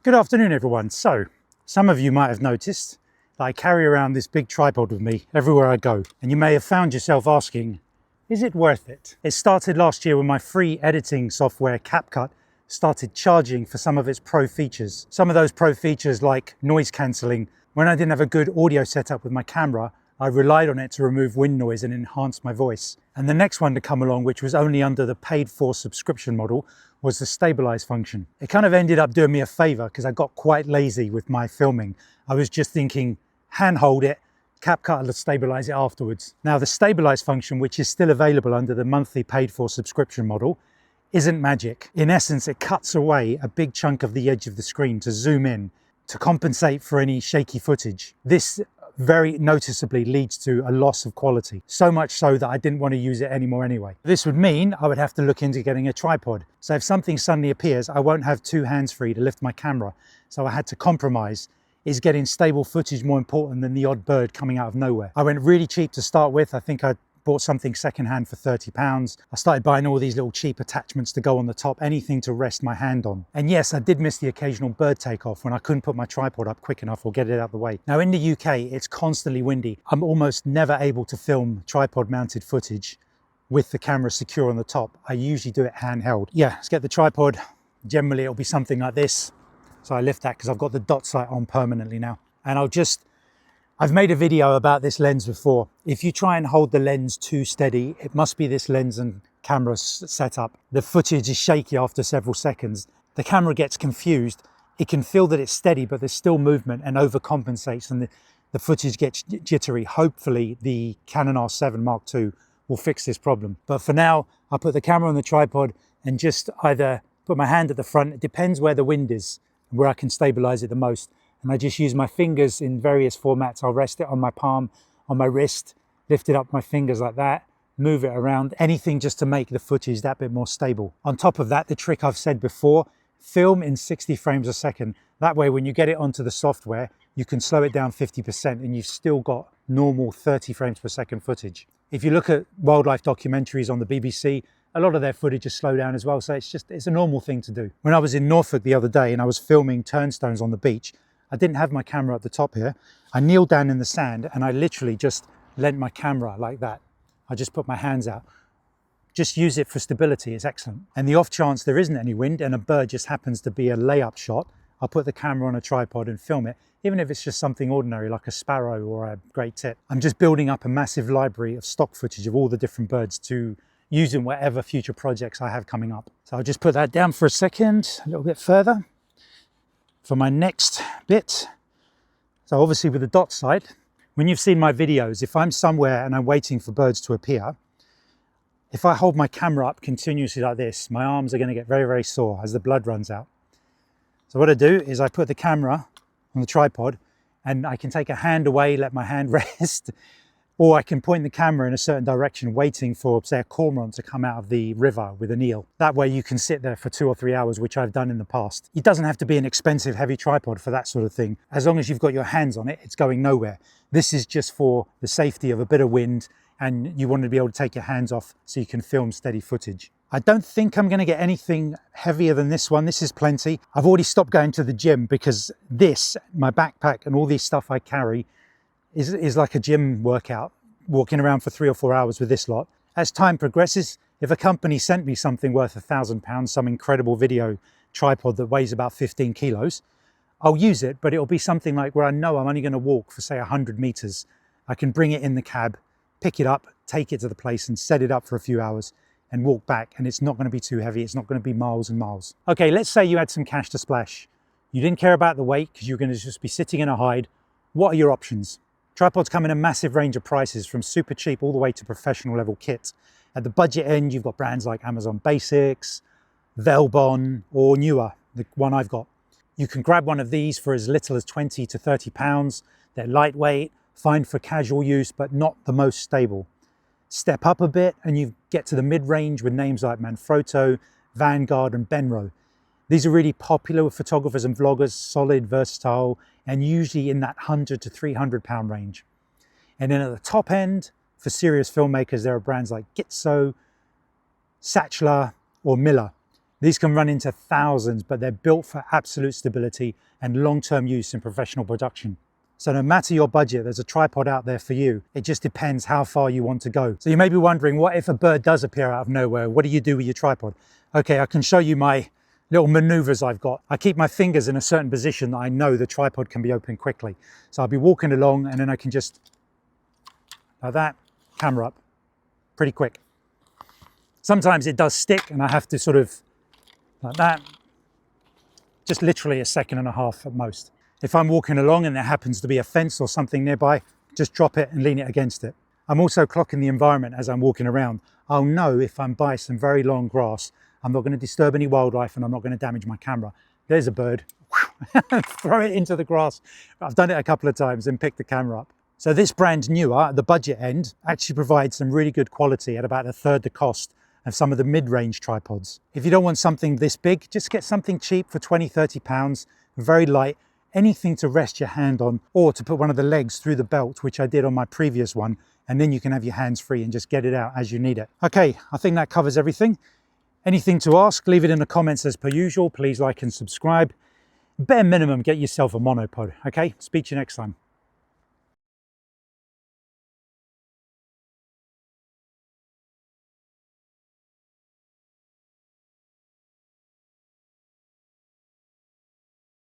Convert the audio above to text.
Good afternoon, everyone. So, some of you might have noticed that I carry around this big tripod with me everywhere I go. And you may have found yourself asking, is it worth it? It started last year when my free editing software, CapCut, started charging for some of its pro features. Some of those pro features like noise cancelling. When I didn't have a good audio setup with my camera, I relied on it to remove wind noise and enhance my voice. And the next one to come along, which was only under the paid for subscription model, was the stabilize function. It kind of ended up doing me a favor because I got quite lazy with my filming. I was just thinking, handhold it, CapCut will stabilize it afterwards. Now the stabilize function, which is still available under the monthly paid for subscription model, isn't magic. In essence, it cuts away a big chunk of the edge of the screen to zoom in, to compensate for any shaky footage. This very noticeably leads to a loss of quality, so much so that I didn't want to use it anymore anyway. This would mean I would have to look into getting a tripod. So if something suddenly appears, I won't have two hands free to lift my camera. So I had to compromise. Is getting stable footage more important than the odd bird coming out of nowhere? I went really cheap to start with. I think I bought something secondhand for £30. I started buying all these little cheap attachments to go on the top, anything to rest my hand on. And yes, I did miss the occasional bird takeoff when I couldn't put my tripod up quick enough or get it out of the way. Now in the UK, it's constantly windy. I'm almost never able to film tripod mounted footage with the camera secure on the top. I usually do it handheld. Yeah, let's get the tripod. Generally, it'll be something like this. So I lift that because I've got the dot sight on permanently now. And I've made a video about this lens before. If you try and hold the lens too steady, it must be this lens and camera setup. The footage is shaky after several seconds. The camera gets confused. It can feel that it's steady, but there's still movement and overcompensates and the footage gets jittery. Hopefully the Canon R7 Mark II will fix this problem. But for now, I put the camera on the tripod and just either put my hand at the front. It depends where the wind is and where I can stabilize it the most. And I just use my fingers in various formats. I'll rest it on my palm, on my wrist, lift it up my fingers like that, move it around, anything just to make the footage that bit more stable. On top of that, the trick I've said before, film in 60 frames a second. That way, when you get it onto the software, you can slow it down 50% and you've still got normal 30 frames per second footage. If you look at wildlife documentaries on the BBC, a lot of their footage is slowed down as well. So it's a normal thing to do. When I was in Norfolk the other day and I was filming turnstones on the beach, I didn't have my camera at the top here. I kneeled down in the sand and I literally just leant my camera like that. I just put my hands out. Just use it for stability, it's excellent. And the off chance there isn't any wind and a bird just happens to be a layup shot, I'll put the camera on a tripod and film it, even if it's just something ordinary like a sparrow or a great tit. I'm just building up a massive library of stock footage of all the different birds to use in whatever future projects I have coming up. So I'll just put that down for a second, a little bit further. For my next bit, so obviously with the dot sight, when you've seen my videos, if I'm somewhere and I'm waiting for birds to appear, if I hold my camera up continuously like this, my arms are going to get very, very sore as the blood runs out. So what I do is I put the camera on the tripod and I can take a hand away, let my hand rest, or I can point the camera in a certain direction waiting for, say, a cormorant to come out of the river with an eel. That way you can sit there for 2 or 3 hours, which I've done in the past. It doesn't have to be an expensive, heavy tripod for that sort of thing. As long as you've got your hands on it, it's going nowhere. This is just for the safety of a bit of wind and you want to be able to take your hands off so you can film steady footage. I don't think I'm going to get anything heavier than this one. This is plenty. I've already stopped going to the gym because this, my backpack and all this stuff I carry is like a gym workout, walking around for 3 or 4 hours with this lot. As time progresses, if a company sent me something worth £1,000, some incredible video tripod that weighs about 15 kilos, I'll use it, but it'll be something like where I know I'm only going to walk for say 100 meters. I can bring it in the cab, pick it up, take it to the place and set it up for a few hours and walk back, and it's not going to be too heavy. It's not going to be miles and miles. Okay, let's say you had some cash to splash. You didn't care about the weight because you're going to just be sitting in a hide. What are your options? Tripods come in a massive range of prices, from super cheap all the way to professional level kit. At the budget end, you've got brands like Amazon Basics, Velbon, or Newer, the one I've got. You can grab one of these for as little as 20 to 30 pounds. They're lightweight, fine for casual use, but not the most stable. Step up a bit and you get to the mid-range with names like Manfrotto, Vanguard, and Benro. These are really popular with photographers and vloggers, solid, versatile, and usually in that £100 to £300 range. And then at the top end, for serious filmmakers, there are brands like Gitzo, Sachtler, or Miller. These can run into thousands, but they're built for absolute stability and long-term use in professional production. So no matter your budget, there's a tripod out there for you. It just depends how far you want to go. So you may be wondering, what if a bird does appear out of nowhere? What do you do with your tripod? Okay, I can show you my little maneuvers I've got. I keep my fingers in a certain position that I know the tripod can be opened quickly. So I'll be walking along and then I can just, like that, camera up, pretty quick. Sometimes it does stick and I have to sort of, like that, just literally a second and a half at most. If I'm walking along and there happens to be a fence or something nearby, just drop it and lean it against it. I'm also clocking the environment as I'm walking around. I'll know if I'm by some very long grass, I'm not going to disturb any wildlife and I'm not going to damage my camera. There's a bird, throw it into the grass. I've done it a couple of times and picked the camera up. So this brand newer, at the budget end, actually provides some really good quality at about a third the cost of some of the mid-range tripods. If you don't want something this big, just get something cheap for 20, 30 pounds, very light, anything to rest your hand on, or to put one of the legs through the belt, which I did on my previous one, and then you can have your hands free and just get it out as you need it. Okay, I think that covers everything. Anything to ask, leave it in the comments as per usual. Please like and subscribe. Bare minimum, get yourself a monopod, okay? Speak to you next time.